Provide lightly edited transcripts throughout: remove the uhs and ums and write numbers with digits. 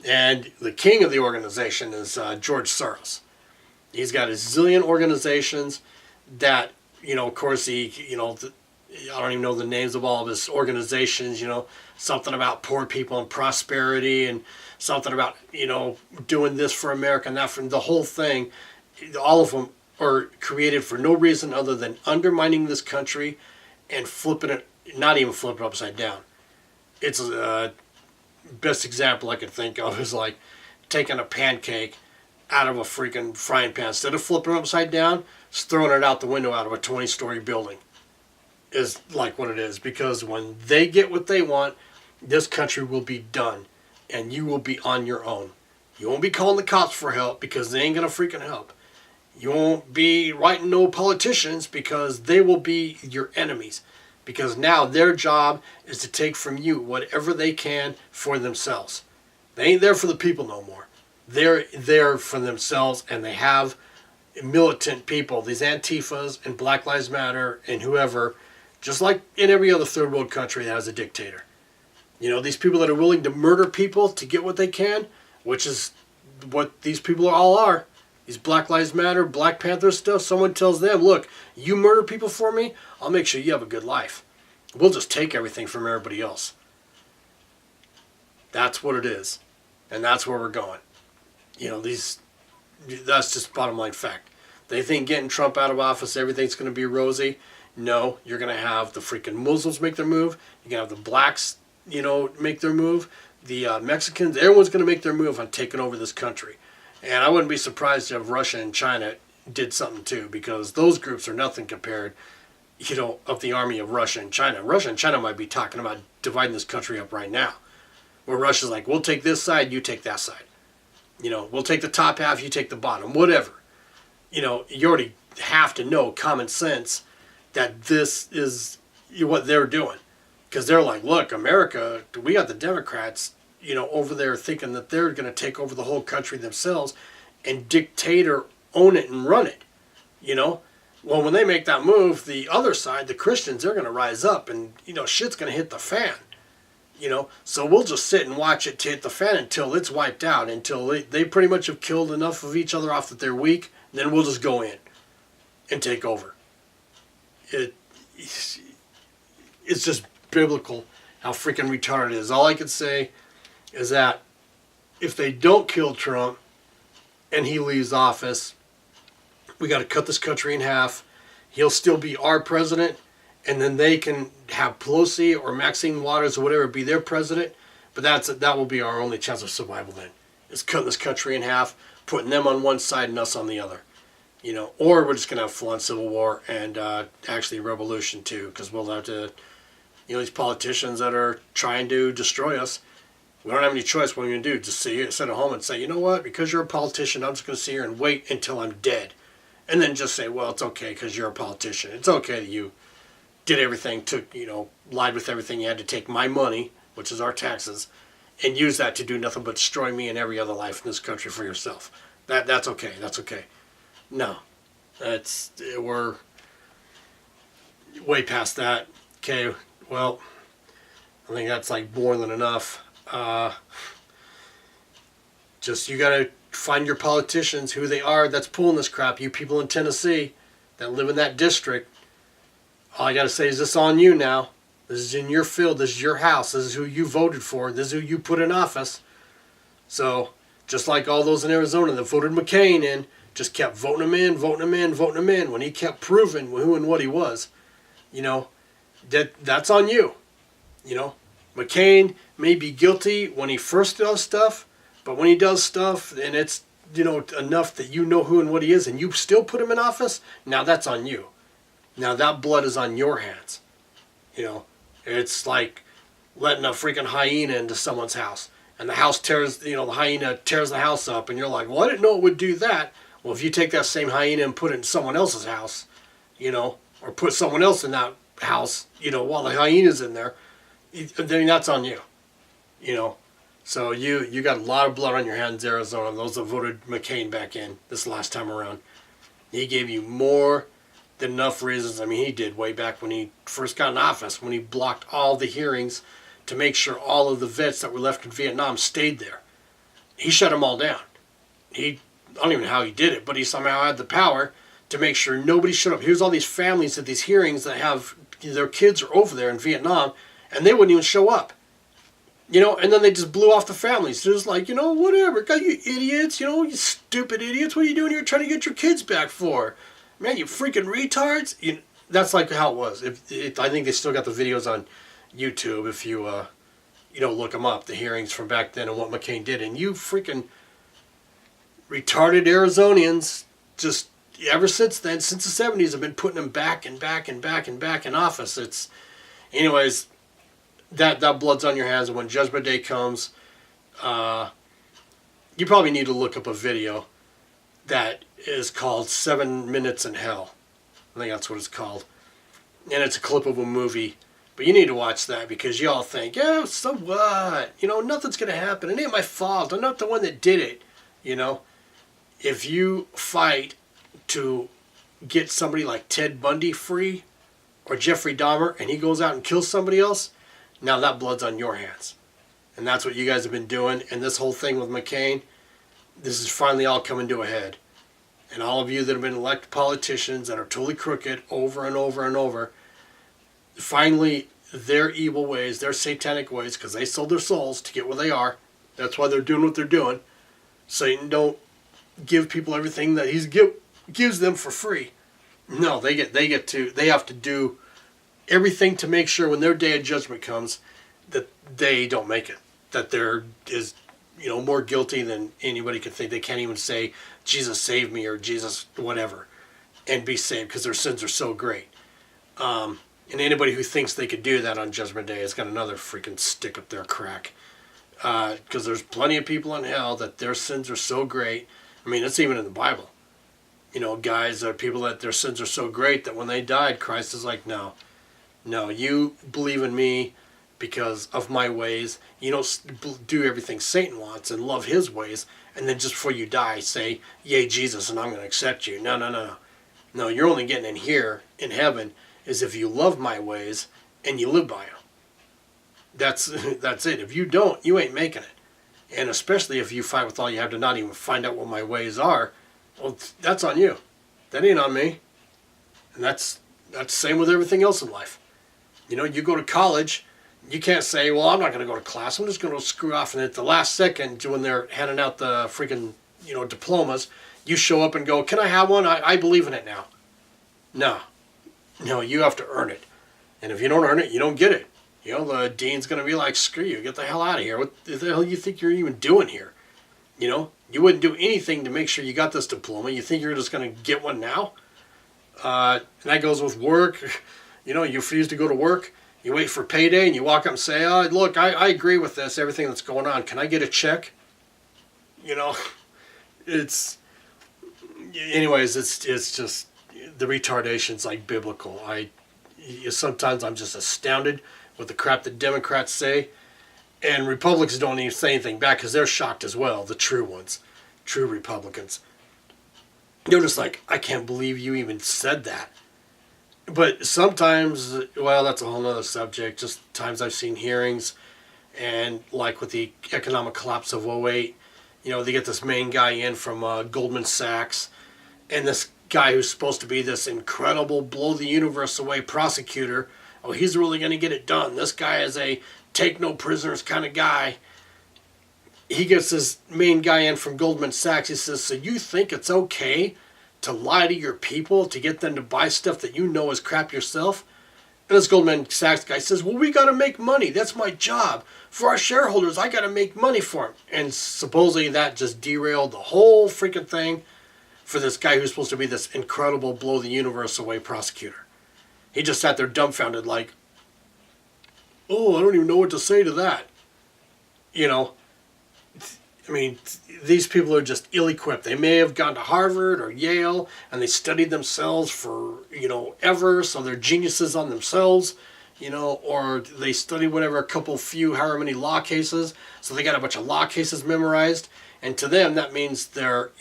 And the king of the organization is George Soros. He's got a zillion organizations that, of course, I don't even know the names of all of his organizations, something about poor people and prosperity and something about, doing this for America and that for the whole thing. All of them are created for no reason other than undermining this country and flipping it, not even flipping it upside down. It's best example I could think of is like taking a pancake out of a freaking frying pan. Instead of flipping it upside down, it's throwing it out the window out of a 20-story building. Is like what it is. Because when they get what they want, this country will be done. And you will be on your own. You won't be calling the cops for help because they ain't going to freaking help. You won't be writing no politicians because they will be your enemies. Because now their job is to take from you whatever they can for themselves. They ain't there for the people no more. They're there for themselves, and they have militant people, these Antifas and Black Lives Matter and whoever, just like in every other third world country that has a dictator. These people that are willing to murder people to get what they can, which is what these people all are. These Black Lives Matter, Black Panther stuff, someone tells them, look, you murder people for me, I'll make sure you have a good life. We'll just take everything from everybody else. That's what it is. And that's where we're going. That's just bottom line fact. They think getting Trump out of office, everything's going to be rosy. No, you're going to have the freaking Muslims make their move. You're going to have the blacks, make their move. The Mexicans, everyone's going to make their move on taking over this country. And I wouldn't be surprised if Russia and China did something too, because those groups are nothing compared, of the army of Russia and China. Russia and China might be talking about dividing this country up right now. Where Russia's like, we'll take this side, you take that side. We'll take the top half, you take the bottom, whatever. You already have to know common sense that this is what they're doing. Because they're like, look, America, we got the Democrats, over there thinking that they're going to take over the whole country themselves and dictate or own it and run it. Well, when they make that move, the other side, the Christians, they're going to rise up and, shit's going to hit the fan. So we'll just sit and watch it hit the fan until it's wiped out, until they pretty much have killed enough of each other off that they're weak, and then we'll just go in and take over. It's just biblical how freaking retarded it is. All I could say is that if they don't kill Trump and he leaves office, we got to cut this country in half. He'll still be our president, and then they can have Pelosi or Maxine Waters or whatever be their president. But that will be our only chance of survival then. Is cutting this country in half, putting them on one side and us on the other. Or we're just going to have full-on civil war and actually revolution too, because we'll have to, these politicians that are trying to destroy us, we don't have any choice what we're going to do. Just sit at home and say, you know what, because you're a politician, I'm just going to sit here and wait until I'm dead. And then just say, well, it's okay because you're a politician. It's okay that you did everything, lied with everything you had to take my money, which is our taxes, and use that to do nothing but destroy me and every other life in this country for yourself. That's okay. That's okay. No. We're way past that. Okay, well, I think that's like more than enough. You gotta find your politicians, who they are that's pulling this crap. You people in Tennessee that live in that district, all I gotta say is this on you now. This is in your field, this is your house, this is who you voted for, this is who you put in office. So, just like all those in Arizona that voted McCain in, just kept voting him in, when he kept proving who and what he was. That's on you. McCain may be guilty when he first does stuff, but when he does stuff and it's, enough that you know who and what he is and you still put him in office, now that's on you. Now that blood is on your hands. It's like letting a freaking hyena into someone's house. And the hyena tears the house up and you're like, well, I didn't know it would do that. Well, if you take that same hyena and put it in someone else's house, or put someone else in that house, while the hyena's in there, then that's on you. So you got a lot of blood on your hands, Arizona, those that voted McCain back in this last time around. He gave you more than enough reasons. I mean, he did way back when he first got in office, when he blocked all the hearings to make sure all of the vets that were left in Vietnam stayed there. he shut them all down. I don't even know how he did it, but he somehow had the power to make sure nobody showed up. Here's all these families at these hearings that have their kids are over there in Vietnam, and they wouldn't even show up. And then they just blew off the families. They're just like, whatever. God, you idiots, you stupid idiots. What are you doing here trying to get your kids back for? Man, you freaking retards. That's like how it was. I think they still got the videos on YouTube if you, look them up, the hearings from back then and what McCain did. And you freaking retarded Arizonians, just ever since then, since the 70s, have been putting them back and back and back and back in office. Anyways, that blood's on your hands. And when Judgment Day comes, you probably need to look up a video that is called 7 Minutes in Hell. I think that's what it's called. And it's a clip of a movie. But you need to watch that because y'all think, yeah, so what? Nothing's going to happen. It ain't my fault. I'm not the one that did it. If you fight to get somebody like Ted Bundy free or Jeffrey Dahmer and he goes out and kills somebody else, now that blood's on your hands. And that's what you guys have been doing. And this whole thing with McCain, this is finally all coming to a head. And all of you that have been elected politicians that are totally crooked over and over and over, finally their evil ways, their satanic ways, because they sold their souls to get where they are. That's why they're doing what they're doing. Satan don't give people everything that he gives them for free. No, they have to do everything to make sure when their day of judgment comes that they don't make it. That there is, more guilty than anybody could think. They can't even say, Jesus saved me or Jesus whatever, and be saved because their sins are so great. And anybody who thinks they could do that on Judgment Day has got another freaking stick up their crack. Because there's plenty of people in hell that their sins are so great. I mean, it's even in the Bible. Guys are people that their sins are so great that when they died, Christ is like, no, you believe in me because of my ways. You don't do everything Satan wants and love his ways, and then just before you die, say, yay, Jesus, and I'm going to accept you. No. No, you're only getting in here, in heaven, is if you love my ways and you live by them. That's it. If you don't, you ain't making it. And especially if you fight with all you have to not even find out what my ways are, well, that's on you. That ain't on me. And that's the same with everything else in life. You go to college, you can't say, well, I'm not going to go to class. I'm just going to screw off. And at the last second, when they're handing out the freaking, diplomas, you show up and go, can I have one? I believe in it now. No, you have to earn it. And if you don't earn it, you don't get it. The dean's going to be like, screw you, get the hell out of here. What the hell do you think you're even doing here? You wouldn't do anything to make sure you got this diploma. You think you're just going to get one now? And that goes with work. You refuse to go to work. You wait for payday and you walk up and say, look, I agree with this, everything that's going on. Can I get a check? Anyways, it's just, the retardation's like biblical. Sometimes I'm just astounded with the crap that Democrats say. And Republicans don't even say anything back because they're shocked as well, the true ones, true Republicans. They're just like, I can't believe you even said that. But sometimes, well, that's a whole other subject. Just times I've seen hearings, and like with the economic collapse of '08, they get this main guy in from Goldman Sachs, and this guy who's supposed to be this incredible blow the universe away prosecutor. Oh, he's really going to get it done. This guy is a take no prisoners kind of guy. He gets this main guy in from Goldman Sachs. He says, so you think it's okay to lie to your people to get them to buy stuff that you know is crap yourself? And this Goldman Sachs guy says, well, we got to make money. That's my job. For our shareholders, I got to make money for them. And supposedly that just derailed the whole freaking thing for this guy who's supposed to be this incredible blow the universe away prosecutor. He just sat there dumbfounded like, oh, I don't even know what to say to that. I mean, these people are just ill-equipped. They may have gone to Harvard or Yale, and they studied themselves for, ever, so they're geniuses on themselves, or they studied whatever, however many law cases, so they got a bunch of law cases memorized, and to them, that means they're,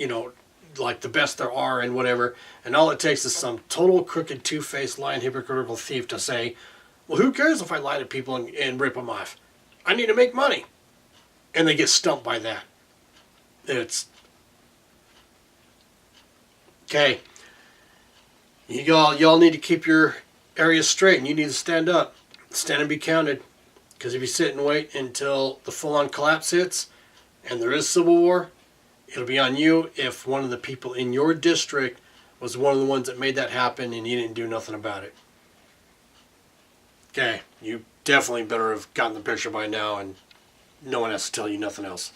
like the best there are and whatever, and all it takes is some total crooked, two-faced, lying, hypocritical thief to say, well, who cares if I lie to people and rip them off? I need to make money. And they get stumped by that. It's okay. Y'all need to keep your area straight, and you need to stand up, stand and be counted. Because if you sit and wait until the full-on collapse hits, and there is civil war, it'll be on you if one of the people in your district was one of the ones that made that happen, and you didn't do nothing about it. Okay, you definitely better have gotten the picture by now, and no one has to tell you nothing else.